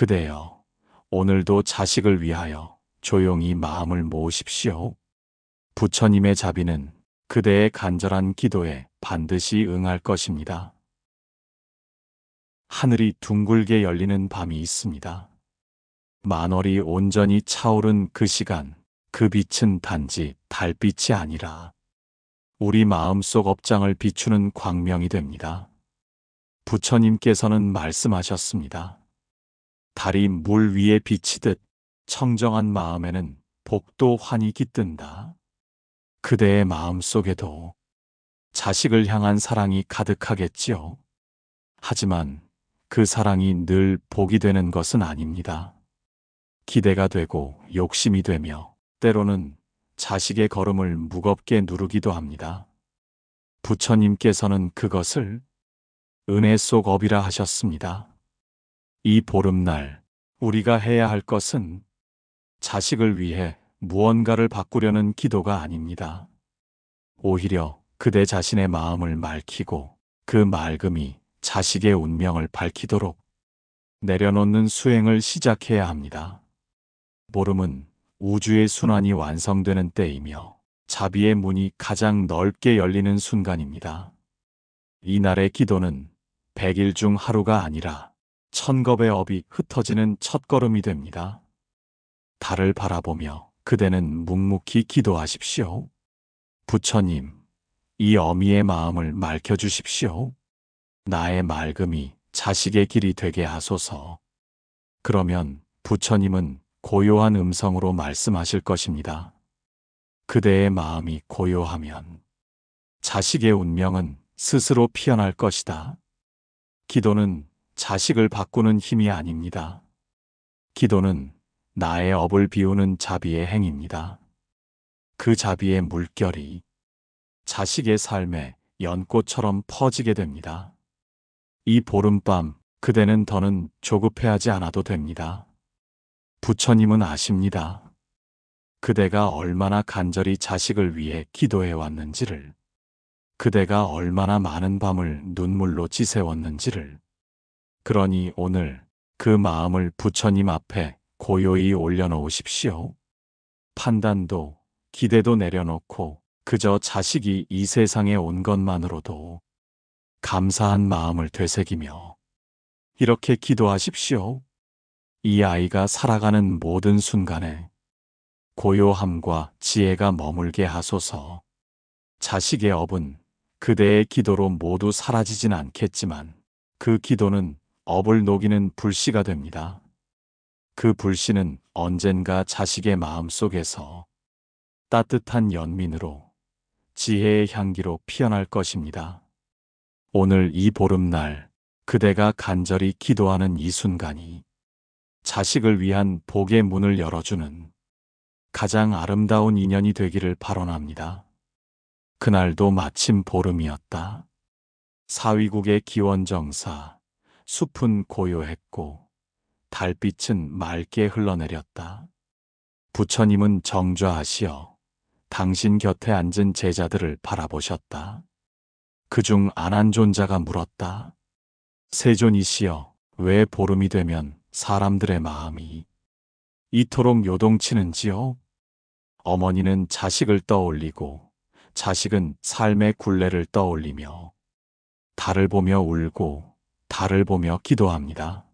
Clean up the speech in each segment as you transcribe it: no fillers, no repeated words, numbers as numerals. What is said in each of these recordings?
그대여, 오늘도 자식을 위하여 조용히 마음을 모으십시오. 부처님의 자비는 그대의 간절한 기도에 반드시 응할 것입니다. 하늘이 둥글게 열리는 밤이 있습니다. 만월이 온전히 차오른 그 시간, 그 빛은 단지 달빛이 아니라 우리 마음속 업장을 비추는 광명이 됩니다. 부처님께서는 말씀하셨습니다. 달이 물 위에 비치듯 청정한 마음에는 복도 환히 깃든다. 그대의 마음속에도 자식을 향한 사랑이 가득하겠지요. 하지만 그 사랑이 늘 복이 되는 것은 아닙니다. 기대가 되고 욕심이 되며 때로는 자식의 걸음을 무겁게 누르기도 합니다. 부처님께서는 그것을 은혜 속 업이라 하셨습니다. 이 보름날 우리가 해야 할 것은 자식을 위해 무언가를 바꾸려는 기도가 아닙니다. 오히려 그대 자신의 마음을 맑히고 그 맑음이 자식의 운명을 밝히도록 내려놓는 수행을 시작해야 합니다. 보름은 우주의 순환이 완성되는 때이며 자비의 문이 가장 넓게 열리는 순간입니다. 이날의 기도는 100일 중 하루가 아니라 1000겁의 업이 흩어지는 첫걸음이 됩니다. 달을 바라보며 그대는 묵묵히 기도하십시오. 부처님, 이 어미의 마음을 맑혀주십시오. 나의 맑음이 자식의 길이 되게 하소서. 그러면 부처님은 고요한 음성으로 말씀하실 것입니다. 그대의 마음이 고요하면 자식의 운명은 스스로 피어날 것이다. 기도는 자식을 바꾸는 힘이 아닙니다. 기도는 나의 업을 비우는 자비의 행입니다. 그 자비의 물결이 자식의 삶에 연꽃처럼 퍼지게 됩니다. 이 보름밤 그대는 더는 조급해하지 않아도 됩니다. 부처님은 아십니다. 그대가 얼마나 간절히 자식을 위해 기도해 왔는지를, 그대가 얼마나 많은 밤을 눈물로 지새웠는지를. 그러니 오늘 그 마음을 부처님 앞에 고요히 올려놓으십시오. 판단도 기대도 내려놓고 그저 자식이 이 세상에 온 것만으로도 감사한 마음을 되새기며 이렇게 기도하십시오. 이 아이가 살아가는 모든 순간에 고요함과 지혜가 머물게 하소서. 자식의 업은 그대의 기도로 모두 사라지진 않겠지만 그 기도는 업을 녹이는 불씨가 됩니다. 그 불씨는 언젠가 자식의 마음속에서 따뜻한 연민으로 지혜의 향기로 피어날 것입니다. 오늘 이 보름날 그대가 간절히 기도하는 이 순간이 자식을 위한 복의 문을 열어주는 가장 아름다운 인연이 되기를 발언합니다. 그날도 마침 보름이었다. 사위국의 기원정사, 숲은 고요했고 달빛은 맑게 흘러내렸다. 부처님은 정좌하시어 당신 곁에 앉은 제자들을 바라보셨다. 그중 안한존자가 물었다. 세존이시여, 왜 보름이 되면 사람들의 마음이 이토록 요동치는지요? 어머니는 자식을 떠올리고 자식은 삶의 굴레를 떠올리며 달을 보며 울고 달을 보며 기도합니다.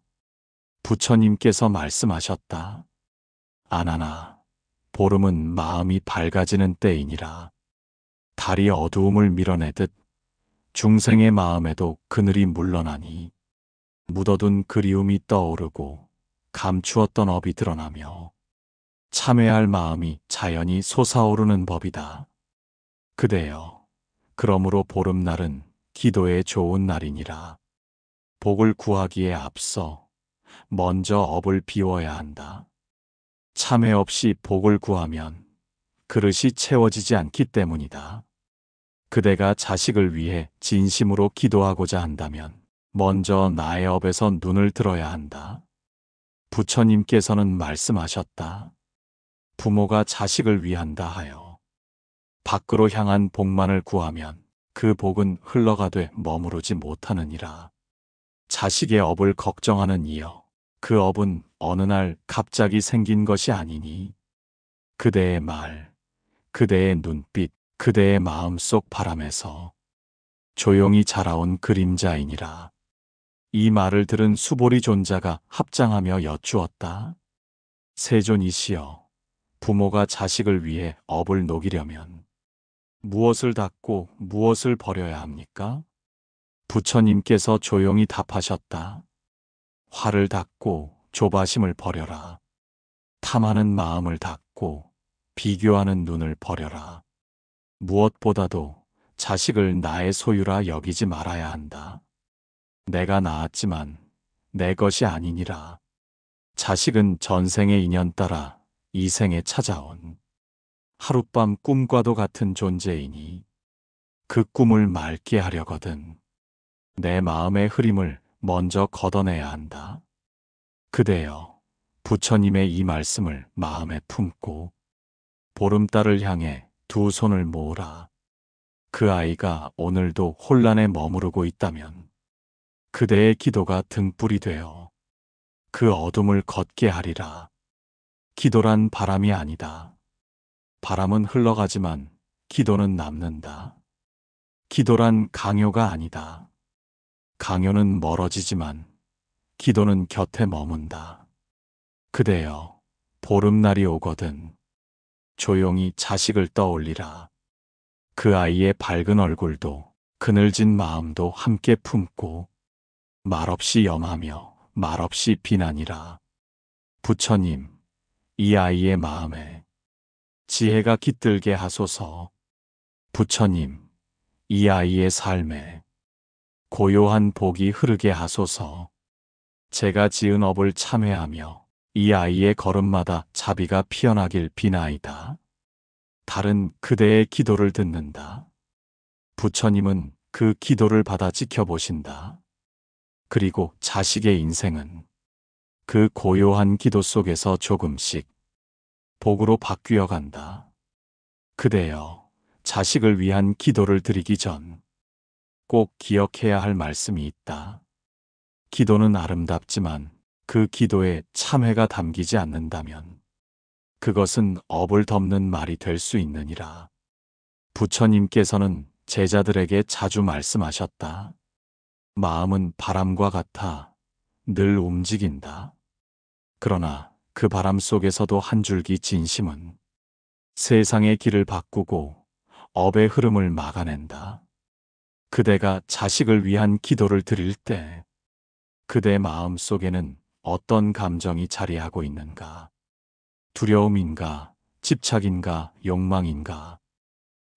부처님께서 말씀하셨다. 아나나, 보름은 마음이 밝아지는 때이니라. 달이 어두움을 밀어내듯 중생의 마음에도 그늘이 물러나니 묻어둔 그리움이 떠오르고 감추었던 업이 드러나며 참회할 마음이 자연히 솟아오르는 법이다. 그대여, 그러므로 보름날은 기도에 좋은 날이니라. 복을 구하기에 앞서 먼저 업을 비워야 한다. 참회 없이 복을 구하면 그릇이 채워지지 않기 때문이다. 그대가 자식을 위해 진심으로 기도하고자 한다면 먼저 나의 업에서 눈을 들어야 한다. 부처님께서는 말씀하셨다. 부모가 자식을 위한다 하여 밖으로 향한 복만을 구하면 그 복은 흘러가되 머무르지 못하느니라. 자식의 업을 걱정하는 이여, 그 업은 어느 날 갑자기 생긴 것이 아니니 그대의 말, 그대의 눈빛, 그대의 마음속 바람에서 조용히 자라온 그림자이니라. 이 말을 들은 수보리 존자가 합장하며 여쭈었다. 세존이시여, 부모가 자식을 위해 업을 녹이려면 무엇을 닫고 무엇을 버려야 합니까? 부처님께서 조용히 답하셨다. 화를 닫고 조바심을 버려라. 탐하는 마음을 닫고 비교하는 눈을 버려라. 무엇보다도 자식을 나의 소유라 여기지 말아야 한다. 내가 낳았지만 내 것이 아니니라. 자식은 전생의 인연 따라 이 생에 찾아온 하룻밤 꿈과도 같은 존재이니 그 꿈을 맑게 하려거든 내 마음의 흐림을 먼저 걷어내야 한다. 그대여, 부처님의 이 말씀을 마음에 품고 보름달을 향해 두 손을 모으라. 그 아이가 오늘도 혼란에 머무르고 있다면 그대의 기도가 등불이 되어 그 어둠을 걷게 하리라. 기도란 바람이 아니다. 바람은 흘러가지만 기도는 남는다. 기도란 강요가 아니다. 강요는 멀어지지만 기도는 곁에 머문다. 그대여, 보름날이 오거든 조용히 자식을 떠올리라. 그 아이의 밝은 얼굴도 그늘진 마음도 함께 품고 말없이 염하며 말없이 비난이라. 부처님, 이 아이의 마음에 지혜가 깃들게 하소서. 부처님, 이 아이의 삶에 고요한 복이 흐르게 하소서. 제가 지은 업을 참회하며 이 아이의 걸음마다 자비가 피어나길 비나이다. 달은 그대의 기도를 듣는다. 부처님은 그 기도를 받아 지켜보신다. 그리고 자식의 인생은 그 고요한 기도 속에서 조금씩 복으로 바뀌어 간다. 그대여, 자식을 위한 기도를 드리기 전 꼭 기억해야 할 말씀이 있다. 기도는 아름답지만 그 기도에 참회가 담기지 않는다면 그것은 업을 덮는 말이 될 수 있느니라. 부처님께서는 제자들에게 자주 말씀하셨다. 마음은 바람과 같아 늘 움직인다. 그러나 그 바람 속에서도 한 줄기 진심은 세상의 길을 바꾸고 업의 흐름을 막아낸다. 그대가 자식을 위한 기도를 드릴 때 그대 마음 속에는 어떤 감정이 자리하고 있는가? 두려움인가? 집착인가? 욕망인가?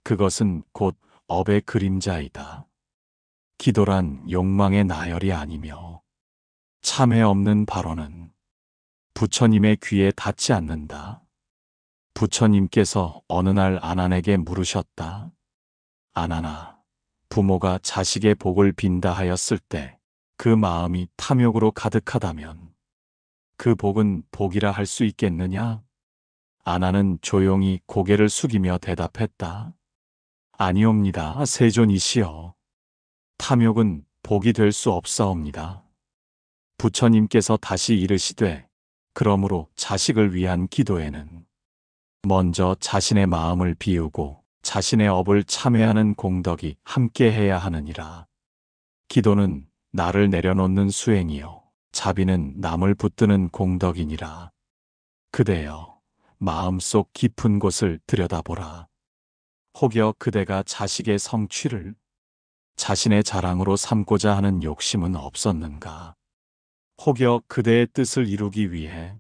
그것은 곧 업의 그림자이다. 기도란 욕망의 나열이 아니며 참회 없는 발언은 부처님의 귀에 닿지 않는다. 부처님께서 어느 날 아난에게 물으셨다. 아난아, 부모가 자식의 복을 빈다 하였을 때 그 마음이 탐욕으로 가득하다면 그 복은 복이라 할 수 있겠느냐? 아난은 조용히 고개를 숙이며 대답했다. 아니옵니다, 세존이시여. 탐욕은 복이 될 수 없사옵니다. 부처님께서 다시 이르시되, 그러므로 자식을 위한 기도에는 먼저 자신의 마음을 비우고 자신의 업을 참회하는 공덕이 함께 해야 하느니라. 기도는 나를 내려놓는 수행이요 자비는 남을 붙드는 공덕이니라. 그대여, 마음속 깊은 곳을 들여다보라. 혹여 그대가 자식의 성취를 자신의 자랑으로 삼고자 하는 욕심은 없었는가? 혹여 그대의 뜻을 이루기 위해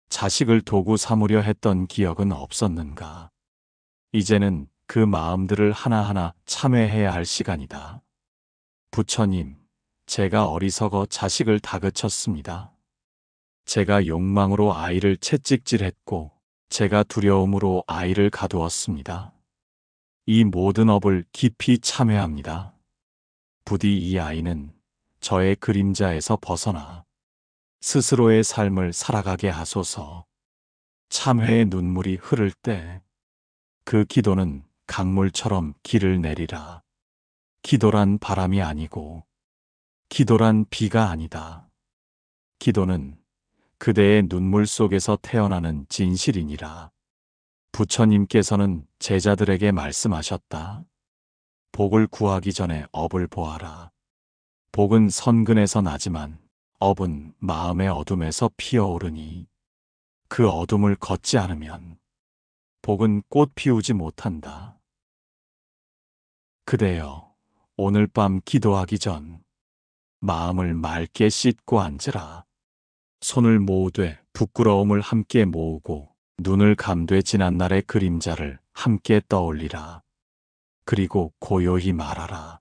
자식을 도구 삼으려 했던 기억은 없었는가? 이제는 그 마음들을 하나하나 참회해야 할 시간이다. 부처님, 제가 어리석어 자식을 다그쳤습니다. 제가 욕망으로 아이를 채찍질했고 제가 두려움으로 아이를 가두었습니다. 이 모든 업을 깊이 참회합니다. 부디 이 아이는 저의 그림자에서 벗어나 스스로의 삶을 살아가게 하소서. 참회의 눈물이 흐를 때 그 기도는 강물처럼 길을 내리라. 기도란 바람이 아니고 기도란 비가 아니다. 기도는 그대의 눈물 속에서 태어나는 진실이니라. 부처님께서는 제자들에게 말씀하셨다. 복을 구하기 전에 업을 보아라. 복은 선근에서 나지만 업은 마음의 어둠에서 피어오르니 그 어둠을 걷지 않으면 복은 꽃 피우지 못한다. 그대여, 오늘 밤 기도하기 전 마음을 맑게 씻고 앉으라. 손을 모으되 부끄러움을 함께 모으고 눈을 감되 지난날의 그림자를 함께 떠올리라. 그리고 고요히 말하라.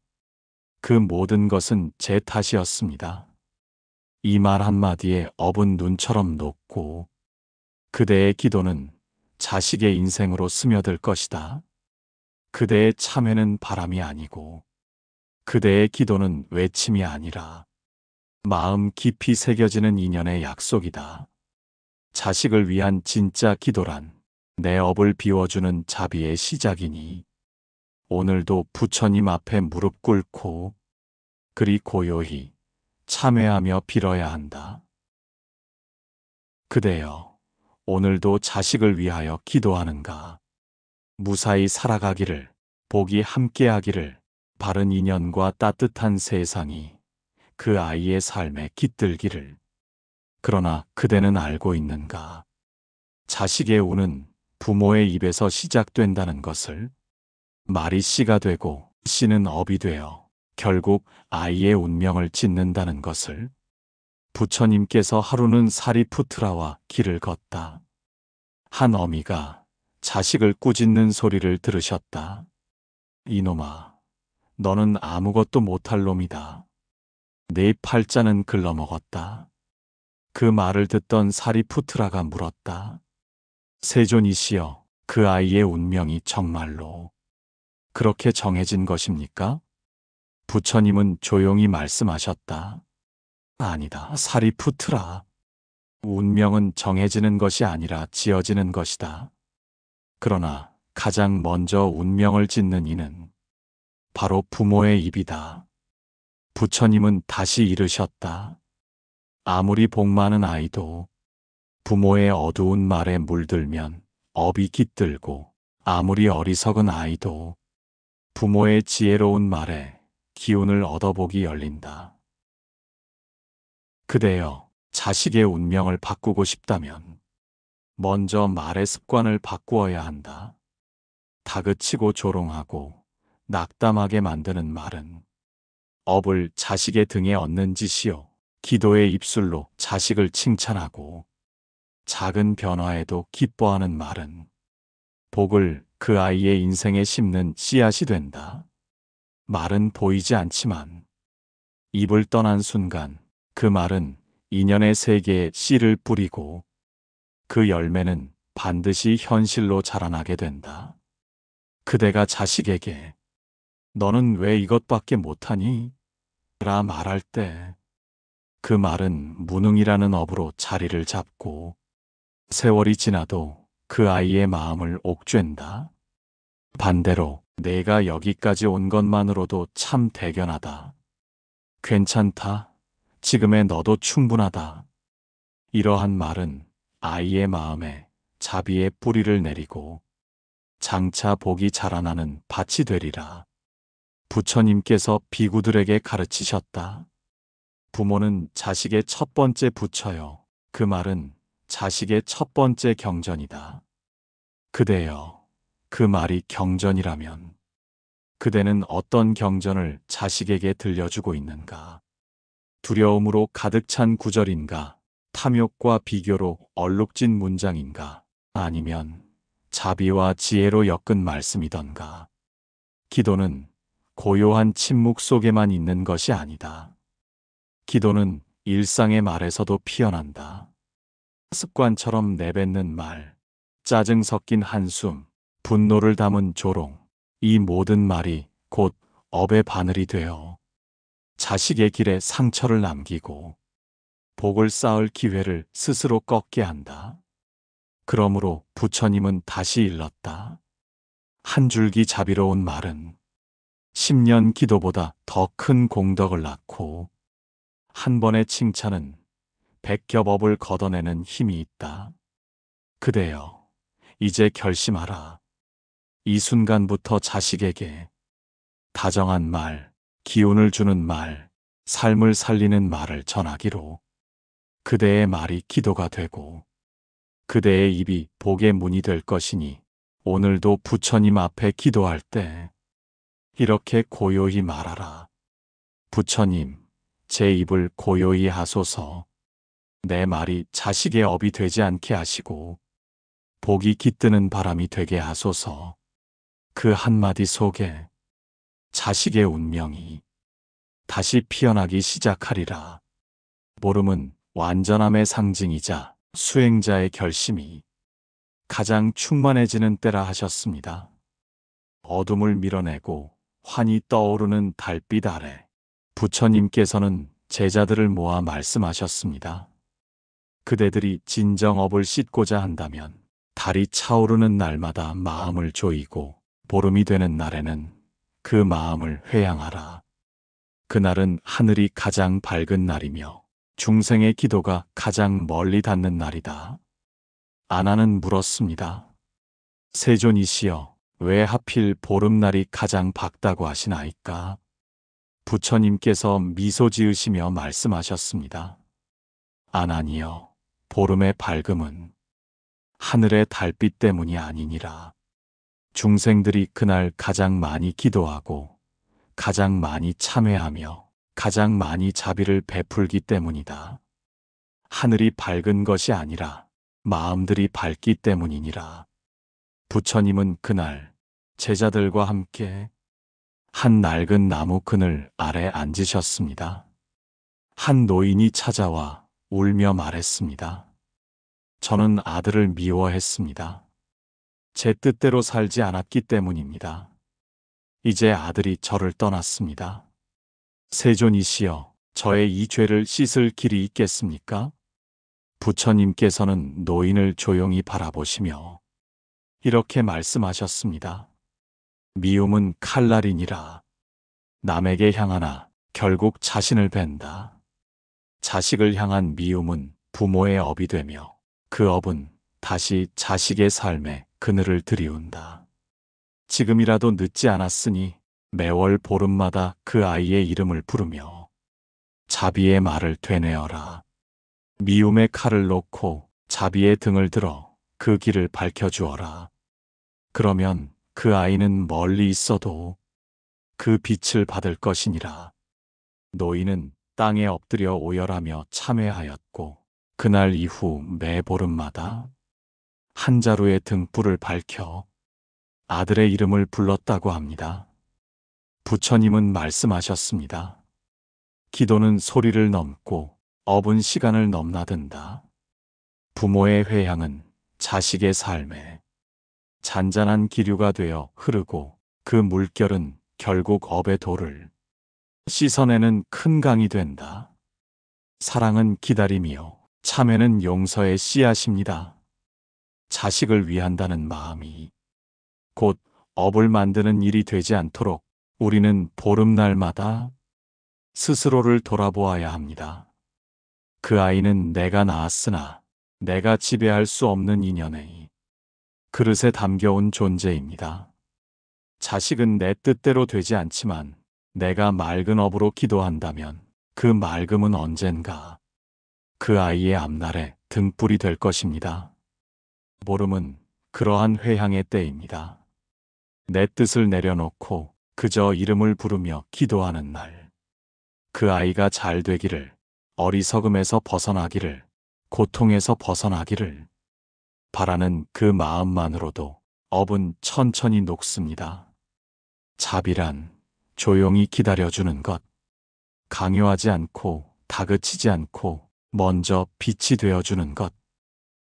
그 모든 것은 제 탓이었습니다. 이 말 한마디에 업은 눈처럼 녹고 그대의 기도는 자식의 인생으로 스며들 것이다. 그대의 참회는 바람이 아니고 그대의 기도는 외침이 아니라 마음 깊이 새겨지는 인연의 약속이다. 자식을 위한 진짜 기도란 내 업을 비워주는 자비의 시작이니 오늘도 부처님 앞에 무릎 꿇고 그리 고요히 참회하며 빌어야 한다. 그대여, 오늘도 자식을 위하여 기도하는가? 무사히 살아가기를, 복이 함께하기를, 바른 인연과 따뜻한 세상이 그 아이의 삶에 깃들기를. 그러나 그대는 알고 있는가? 자식의 운은 부모의 입에서 시작된다는 것을. 말이 씨가 되고 씨는 업이 되어 결국 아이의 운명을 짓는다는 것을. 부처님께서 하루는 사리푸트라와 길을 걷다. 한 어미가 자식을 꾸짖는 소리를 들으셨다. 이놈아, 너는 아무것도 못할 놈이다. 네 팔자는 글러먹었다. 그 말을 듣던 사리푸트라가 물었다. 세존이시여, 그 아이의 운명이 정말로 그렇게 정해진 것입니까? 부처님은 조용히 말씀하셨다. 아니다, 사리푸트라. 운명은 정해지는 것이 아니라 지어지는 것이다. 그러나 가장 먼저 운명을 짓는 이는 바로 부모의 입이다. 부처님은 다시 이르셨다. 아무리 복 많은 아이도 부모의 어두운 말에 물들면 업이 깃들고, 아무리 어리석은 아이도 부모의 지혜로운 말에 기운을 얻어보기 열린다. 그대여, 자식의 운명을 바꾸고 싶다면 먼저 말의 습관을 바꾸어야 한다. 다그치고 조롱하고 낙담하게 만드는 말은 업을 자식의 등에 얹는 짓이요. 기도의 입술로 자식을 칭찬하고 작은 변화에도 기뻐하는 말은 복을 그 아이의 인생에 심는 씨앗이 된다. 말은 보이지 않지만 입을 떠난 순간 그 말은 인연의 세계에 씨를 뿌리고 그 열매는 반드시 현실로 자라나게 된다. 그대가 자식에게 너는 왜 이것밖에 못하니? 라 말할 때 그 말은 무능이라는 업으로 자리를 잡고 세월이 지나도 그 아이의 마음을 옥죄는다. 반대로 내가 여기까지 온 것만으로도 참 대견하다. 괜찮다. 지금의 너도 충분하다. 이러한 말은 아이의 마음에 자비의 뿌리를 내리고 장차 복이 자라나는 밭이 되리라. 부처님께서 비구들에게 가르치셨다. 부모는 자식의 첫 번째 부처요. 그 말은 자식의 첫 번째 경전이다. 그대여, 그 말이 경전이라면 그대는 어떤 경전을 자식에게 들려주고 있는가? 두려움으로 가득 찬 구절인가? 탐욕과 비교로 얼룩진 문장인가? 아니면 자비와 지혜로 엮은 말씀이던가? 기도는 고요한 침묵 속에만 있는 것이 아니다. 기도는 일상의 말에서도 피어난다. 습관처럼 내뱉는 말, 짜증 섞인 한숨, 분노를 담은 조롱, 이 모든 말이 곧 업의 바늘이 되어 자식의 길에 상처를 남기고 복을 쌓을 기회를 스스로 꺾게 한다. 그러므로 부처님은 다시 일렀다. 한 줄기 자비로운 말은 10년 기도보다 더 큰 공덕을 낳고 한 번의 칭찬은 백겹업을 걷어내는 힘이 있다. 그대여, 이제 결심하라. 이 순간부터 자식에게 다정한 말, 기운을 주는 말, 삶을 살리는 말을 전하기로. 그대의 말이 기도가 되고 그대의 입이 복의 문이 될 것이니 오늘도 부처님 앞에 기도할 때 이렇게 고요히 말하라. 부처님, 제 입을 고요히 하소서. 내 말이 자식의 업이 되지 않게 하시고 복이 깃드는 바람이 되게 하소서. 그 한마디 속에 자식의 운명이 다시 피어나기 시작하리라. 보름은 완전함의 상징이자 수행자의 결심이 가장 충만해지는 때라 하셨습니다. 어둠을 밀어내고 환히 떠오르는 달빛 아래 부처님께서는 제자들을 모아 말씀하셨습니다. 그대들이 진정업을 씻고자 한다면 달이 차오르는 날마다 마음을 조이고 보름이 되는 날에는 그 마음을 회양하라. 그날은 하늘이 가장 밝은 날이며 중생의 기도가 가장 멀리 닿는 날이다. 아나는 물었습니다. 세존이시여, 왜 하필 보름날이 가장 밝다고 하시나이까? 부처님께서 미소 지으시며 말씀하셨습니다. 아나니여, 보름의 밝음은 하늘의 달빛 때문이 아니니라. 중생들이 그날 가장 많이 기도하고 가장 많이 참회하며 가장 많이 자비를 베풀기 때문이다. 하늘이 밝은 것이 아니라 마음들이 밝기 때문이니라. 부처님은 그날 제자들과 함께 한 낡은 나무 그늘 아래 앉으셨습니다. 한 노인이 찾아와 울며 말했습니다. 저는 아들을 미워했습니다. 제 뜻대로 살지 않았기 때문입니다. 이제 아들이 저를 떠났습니다. 세존이시여, 저의 이 죄를 씻을 길이 있겠습니까? 부처님께서는 노인을 조용히 바라보시며 이렇게 말씀하셨습니다. 미움은 칼날이니라. 남에게 향하나 결국 자신을 벤다. 자식을 향한 미움은 부모의 업이 되며 그 업은 다시 자식의 삶에 그늘을 들이운다. 지금이라도 늦지 않았으니 매월 보름마다 그 아이의 이름을 부르며 자비의 말을 되뇌어라. 미움의 칼을 놓고 자비의 등을 들어 그 길을 밝혀주어라. 그러면 그 아이는 멀리 있어도 그 빛을 받을 것이니라. 노인은 땅에 엎드려 오열하며 참회하였고 그날 이후 매 보름마다 한 자루의 등불을 밝혀 아들의 이름을 불렀다고 합니다. 부처님은 말씀하셨습니다. 기도는 소리를 넘고 업은 시간을 넘나든다. 부모의 회향은 자식의 삶에 잔잔한 기류가 되어 흐르고 그 물결은 결국 업의 돌을 씻어내는 큰 강이 된다. 사랑은 기다림이요, 참회는 용서의 씨앗입니다. 자식을 위한다는 마음이 곧 업을 만드는 일이 되지 않도록 우리는 보름날마다 스스로를 돌아보아야 합니다. 그 아이는 내가 낳았으나 내가 지배할 수 없는 인연의 그릇에 담겨온 존재입니다. 자식은 내 뜻대로 되지 않지만 내가 맑은 업으로 기도한다면 그 맑음은 언젠가 그 아이의 앞날에 등불이 될 것입니다. 보름은 그러한 회향의 때입니다. 내 뜻을 내려놓고 그저 이름을 부르며 기도하는 날. 그 아이가 잘 되기를, 어리석음에서 벗어나기를, 고통에서 벗어나기를 바라는 그 마음만으로도 업은 천천히 녹습니다. 자비란 조용히 기다려주는 것, 강요하지 않고 다그치지 않고 먼저 빛이 되어주는 것.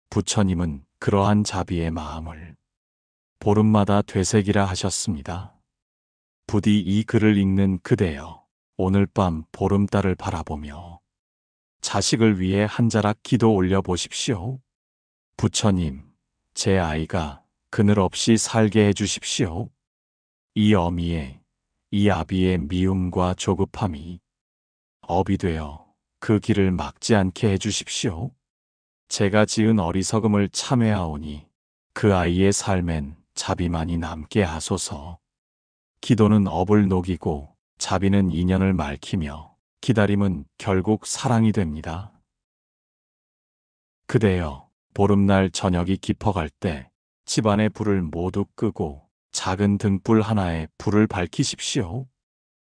부처님은 그러한 자비의 마음을 보름마다 되새기라 하셨습니다. 부디 이 글을 읽는 그대여, 오늘 밤 보름달을 바라보며 자식을 위해 한 자락 기도 올려보십시오. 부처님, 제 아이가 그늘 없이 살게 해주십시오. 이 어미의, 이 아비의 미움과 조급함이 업이 되어 그 길을 막지 않게 해주십시오. 제가 지은 어리석음을 참회하오니 그 아이의 삶엔 자비만이 남게 하소서. 기도는 업을 녹이고 자비는 인연을 맑히며 기다림은 결국 사랑이 됩니다. 그대여, 보름날 저녁이 깊어갈 때 집안의 불을 모두 끄고 작은 등불 하나에 불을 밝히십시오.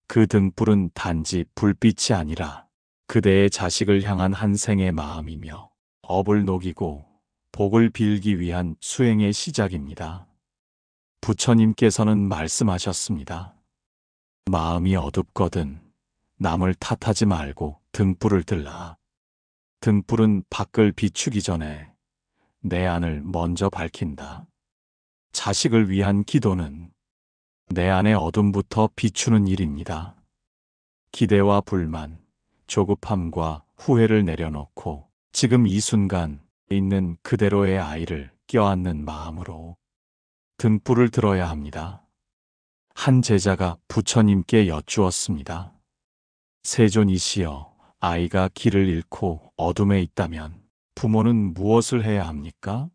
그 등불은 단지 불빛이 아니라 그대의 자식을 향한 한 생의 마음이며 업을 녹이고 복을 빌기 위한 수행의 시작입니다. 부처님께서는 말씀하셨습니다. 마음이 어둡거든 남을 탓하지 말고 등불을 들라. 등불은 밖을 비추기 전에 내 안을 먼저 밝힌다. 자식을 위한 기도는 내 안의 어둠부터 비추는 일입니다. 기대와 불만, 조급함과 후회를 내려놓고 지금 이 순간 있는 그대로의 아이를 껴안는 마음으로 등불을 들어야 합니다. 한 제자가 부처님께 여쭈었습니다. 세존이시여, 아이가 길을 잃고 어둠에 있다면 부모는 무엇을 해야 합니까?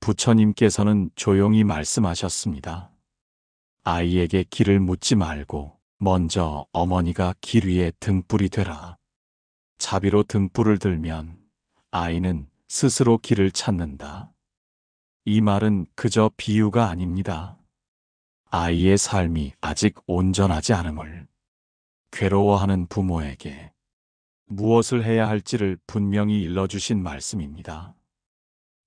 부처님께서는 조용히 말씀하셨습니다. 아이에게 길을 묻지 말고 먼저 어머니가 길 위에 등불이 되라. 자비로 등불을 들면 아이는 스스로 길을 찾는다. 이 말은 그저 비유가 아닙니다. 아이의 삶이 아직 온전하지 않음을 괴로워하는 부모에게 무엇을 해야 할지를 분명히 일러주신 말씀입니다.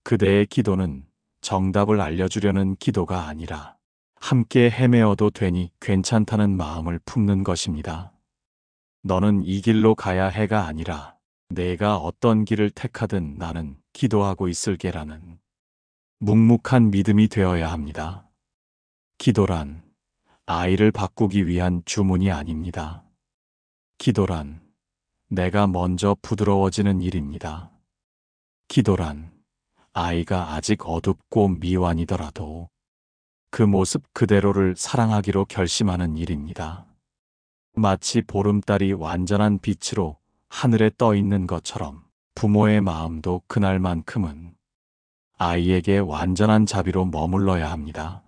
그대의 기도는 정답을 알려주려는 기도가 아니라 함께 헤매어도 되니 괜찮다는 마음을 품는 것입니다. 너는 이 길로 가야 해가 아니라 내가 어떤 길을 택하든 나는 기도하고 있을게라는 묵묵한 믿음이 되어야 합니다. 기도란 아이를 바꾸기 위한 주문이 아닙니다. 기도란 내가 먼저 부드러워지는 일입니다. 기도란 아이가 아직 어둡고 미완이더라도 그 모습 그대로를 사랑하기로 결심하는 일입니다. 마치 보름달이 완전한 빛으로 하늘에 떠 있는 것처럼 부모의 마음도 그날만큼은 아이에게 완전한 자비로 머물러야 합니다.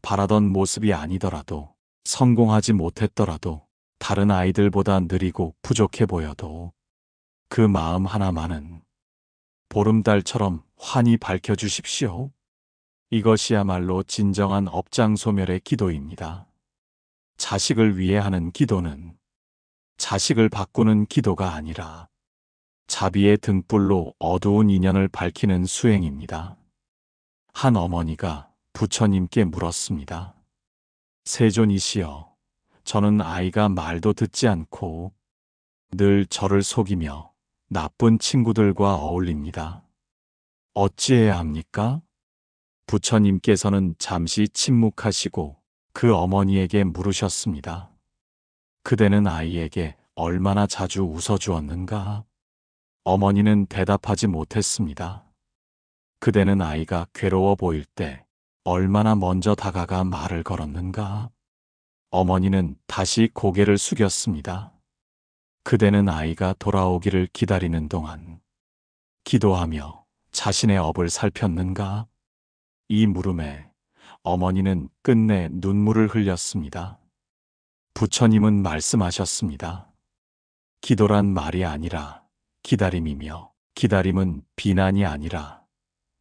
바라던 모습이 아니더라도, 성공하지 못했더라도, 다른 아이들보다 느리고 부족해 보여도 그 마음 하나만은 보름달처럼 환히 밝혀주십시오. 이것이야말로 진정한 업장소멸의 기도입니다. 자식을 위해 하는 기도는 자식을 바꾸는 기도가 아니라 자비의 등불로 어두운 인연을 밝히는 수행입니다. 한 어머니가 부처님께 물었습니다. 세존이시여, 저는 아이가 말도 듣지 않고 늘 저를 속이며 나쁜 친구들과 어울립니다. 어찌해야 합니까? 부처님께서는 잠시 침묵하시고 그 어머니에게 물으셨습니다. 그대는 아이에게 얼마나 자주 웃어주었는가? 어머니는 대답하지 못했습니다. 그대는 아이가 괴로워 보일 때 얼마나 먼저 다가가 말을 걸었는가? 어머니는 다시 고개를 숙였습니다. 그대는 아이가 돌아오기를 기다리는 동안 기도하며 자신의 업을 살폈는가? 이 물음에 어머니는 끝내 눈물을 흘렸습니다. 부처님은 말씀하셨습니다. 기도란 말이 아니라 기다림이며 기다림은 비난이 아니라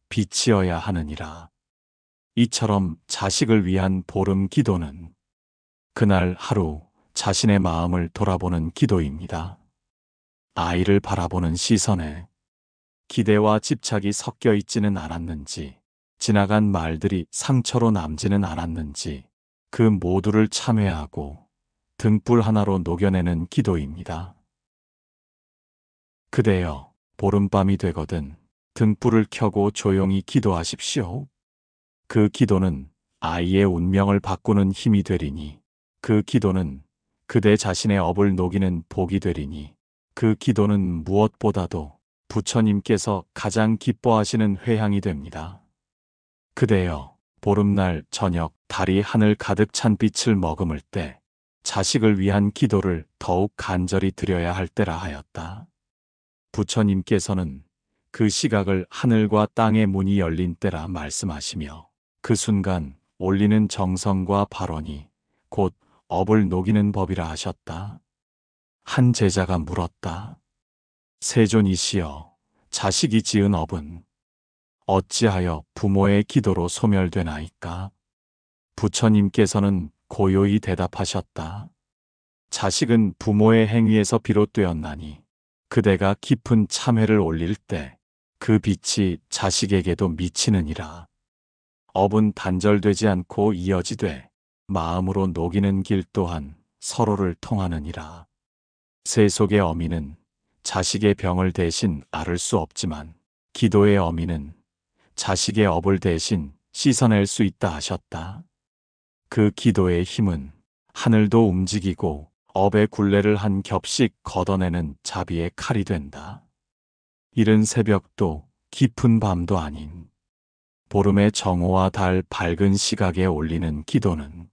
빛이어야 하느니라. 이처럼 자식을 위한 보름 기도는 그날 하루 자신의 마음을 돌아보는 기도입니다. 아이를 바라보는 시선에 기대와 집착이 섞여 있지는 않았는지, 지나간 말들이 상처로 남지는 않았는지 그 모두를 참회하고 등불 하나로 녹여내는 기도입니다. 그대여, 보름밤이 되거든 등불을 켜고 조용히 기도하십시오. 그 기도는 아이의 운명을 바꾸는 힘이 되리니, 그 기도는 그대 자신의 업을 녹이는 복이 되리니, 그 기도는 무엇보다도 부처님께서 가장 기뻐하시는 회향이 됩니다. 그대여, 보름날 저녁 달이 하늘 가득 찬 빛을 머금을 때 자식을 위한 기도를 더욱 간절히 드려야 할 때라 하였다. 부처님께서는 그 시각을 하늘과 땅의 문이 열린 때라 말씀하시며 그 순간 올리는 정성과 발언이 곧 업을 녹이는 법이라 하셨다. 한 제자가 물었다. 세존이시여, 자식이 지은 업은 어찌하여 부모의 기도로 소멸되나이까? 부처님께서는 고요히 대답하셨다. 자식은 부모의 행위에서 비롯되었나니 그대가 깊은 참회를 올릴 때 그 빛이 자식에게도 미치느니라. 업은 단절되지 않고 이어지되 마음으로 녹이는 길 또한 서로를 통하느니라. 세속의 어미는 자식의 병을 대신 앓을 수 없지만 기도의 어미는 자식의 업을 대신 씻어낼 수 있다 하셨다. 그 기도의 힘은 하늘도 움직이고 업의 굴레를 한 겹씩 걷어내는 자비의 칼이 된다. 이른 새벽도 깊은 밤도 아닌 보름의 정오와 달 밝은 시각에 올리는 기도는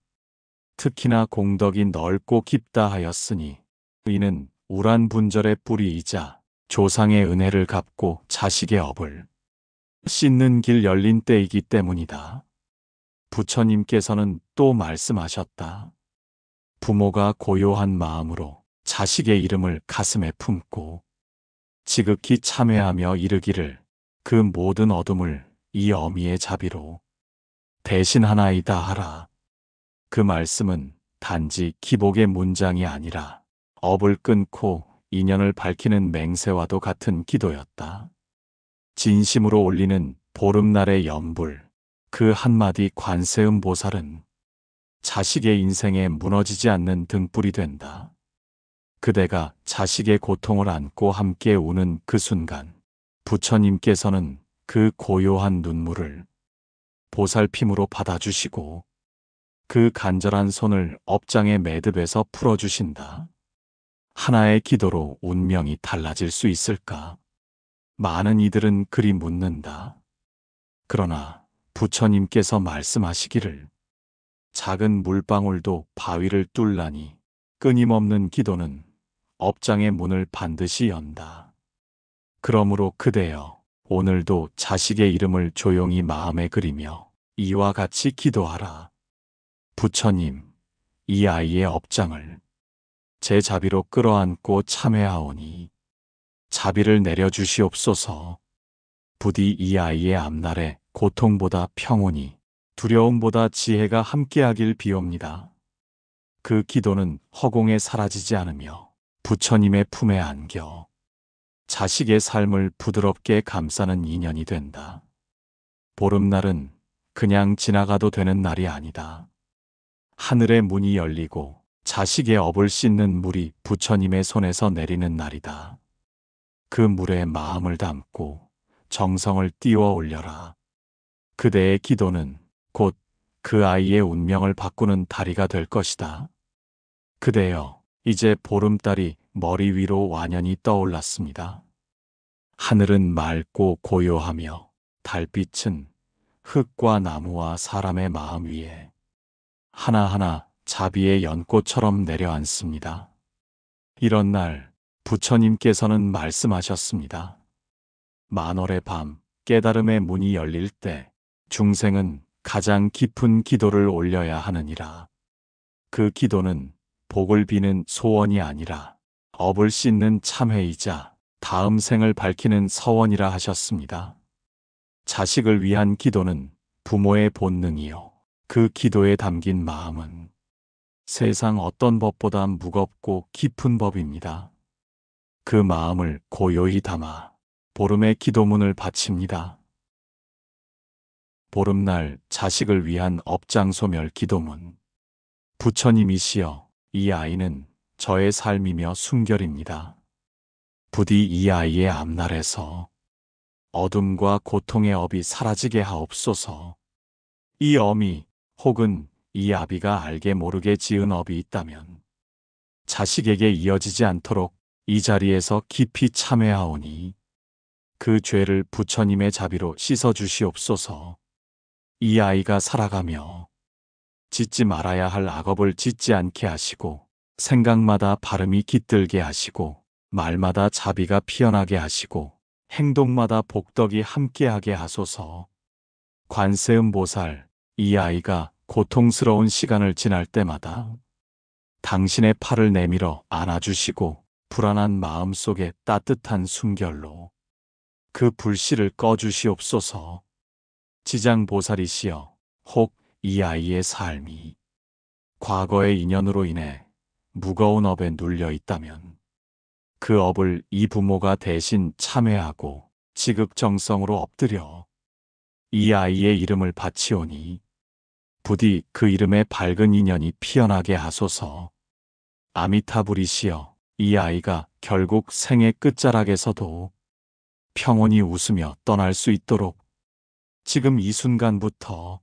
특히나 공덕이 넓고 깊다 하였으니 이는 우란 분절의 뿌리이자 조상의 은혜를 갚고 자식의 업을 씻는 길 열린 때이기 때문이다. 부처님께서는 또 말씀하셨다. 부모가 고요한 마음으로 자식의 이름을 가슴에 품고 지극히 참회하며 이르기를 그 모든 어둠을 이 어미의 자비로 대신하나이다 하라. 그 말씀은 단지 기복의 문장이 아니라 업을 끊고 인연을 밝히는 맹세와도 같은 기도였다. 진심으로 올리는 보름날의 연불, 그 한마디 관세음 보살은 자식의 인생에 무너지지 않는 등불이 된다. 그대가 자식의 고통을 안고 함께 우는 그 순간 부처님께서는 그 고요한 눈물을 보살핌으로 받아주시고 그 간절한 손을 업장의 매듭에서 풀어주신다. 하나의 기도로 운명이 달라질 수 있을까? 많은 이들은 그리 묻는다. 그러나 부처님께서 말씀하시기를 작은 물방울도 바위를 뚫나니 끊임없는 기도는 업장의 문을 반드시 연다. 그러므로 그대여 오늘도 자식의 이름을 조용히 마음에 그리며 이와 같이 기도하라. 부처님, 이 아이의 업장을 제 자비로 끌어안고 참회하오니 자비를 내려주시옵소서. 부디 이 아이의 앞날에 고통보다 평온이, 두려움보다 지혜가 함께하길 비옵니다. 그 기도는 허공에 사라지지 않으며 부처님의 품에 안겨 자식의 삶을 부드럽게 감싸는 인연이 된다. 보름날은 그냥 지나가도 되는 날이 아니다. 하늘의 문이 열리고 자식의 업을 씻는 물이 부처님의 손에서 내리는 날이다. 그 물에 마음을 담고 정성을 띄워 올려라. 그대의 기도는 곧 그 아이의 운명을 바꾸는 다리가 될 것이다. 그대여, 이제 보름달이 머리 위로 완연히 떠올랐습니다. 하늘은 맑고 고요하며 달빛은 흙과 나무와 사람의 마음 위에 하나하나 자비의 연꽃처럼 내려앉습니다. 이런 날 부처님께서는 말씀하셨습니다. 만월의 밤 깨달음의 문이 열릴 때 중생은 가장 깊은 기도를 올려야 하느니라. 그 기도는 복을 비는 소원이 아니라 업을 씻는 참회이자 다음 생을 밝히는 서원이라 하셨습니다. 자식을 위한 기도는 부모의 본능이요. 그 기도에 담긴 마음은 세상 어떤 법보다 무겁고 깊은 법입니다. 그 마음을 고요히 담아 보름의 기도문을 바칩니다. 보름날 자식을 위한 업장소멸 기도문. 부처님이시여, 이 아이는 저의 삶이며 순결입니다. 부디 이 아이의 앞날에서 어둠과 고통의 업이 사라지게 하옵소서. 이 어미 혹은 이 아비가 알게 모르게 지은 업이 있다면 자식에게 이어지지 않도록 이 자리에서 깊이 참회하오니 그 죄를 부처님의 자비로 씻어 주시옵소서. 이 아이가 살아가며 짓지 말아야 할 악업을 짓지 않게 하시고 생각마다 발음이 깃들게 하시고 말마다 자비가 피어나게 하시고 행동마다 복덕이 함께하게 하소서. 관세음보살, 이 아이가 고통스러운 시간을 지날 때마다 당신의 팔을 내밀어 안아주시고 불안한 마음속에 따뜻한 숨결로 그 불씨를 꺼주시옵소서. 지장보살이시여, 혹 이 아이의 삶이 과거의 인연으로 인해 무거운 업에 눌려 있다면 그 업을 이 부모가 대신 참회하고 지극정성으로 엎드려 이 아이의 이름을 바치오니 부디 그 이름에 밝은 인연이 피어나게 하소서. 아미타불이시여, 이 아이가 결국 생의 끝자락에서도 평온히 웃으며 떠날 수 있도록 지금 이 순간부터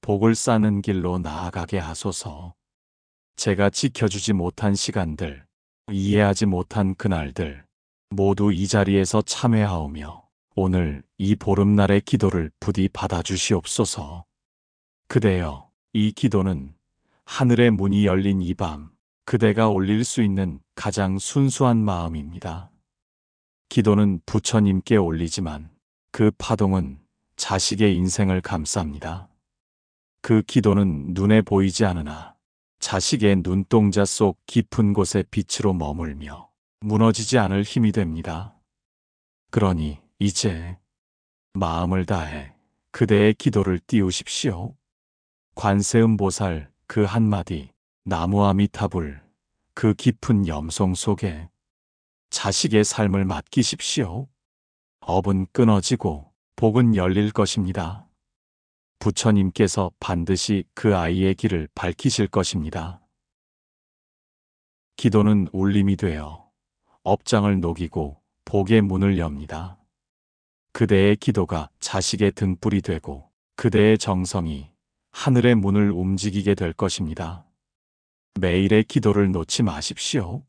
복을 쌓는 길로 나아가게 하소서. 제가 지켜주지 못한 시간들, 이해하지 못한 그날들 모두 이 자리에서 참회하오며 오늘 이 보름날의 기도를 부디 받아주시옵소서. 그대여, 이 기도는 하늘의 문이 열린 이 밤 그대가 올릴 수 있는 가장 순수한 마음입니다. 기도는 부처님께 올리지만 그 파동은 자식의 인생을 감쌉니다. 그 기도는 눈에 보이지 않으나 자식의 눈동자 속 깊은 곳의 빛으로 머물며 무너지지 않을 힘이 됩니다. 그러니 이제 마음을 다해 그대의 기도를 띄우십시오. 관세음보살 그 한마디 나무아미타불 그 깊은 염송 속에 자식의 삶을 맡기십시오. 업은 끊어지고 복은 열릴 것입니다. 부처님께서 반드시 그 아이의 길을 밝히실 것입니다. 기도는 울림이 되어 업장을 녹이고 복의 문을 엽니다. 그대의 기도가 자식의 등불이 되고 그대의 정성이 하늘의 문을 움직이게 될 것입니다. 매일의 기도를 놓지 마십시오.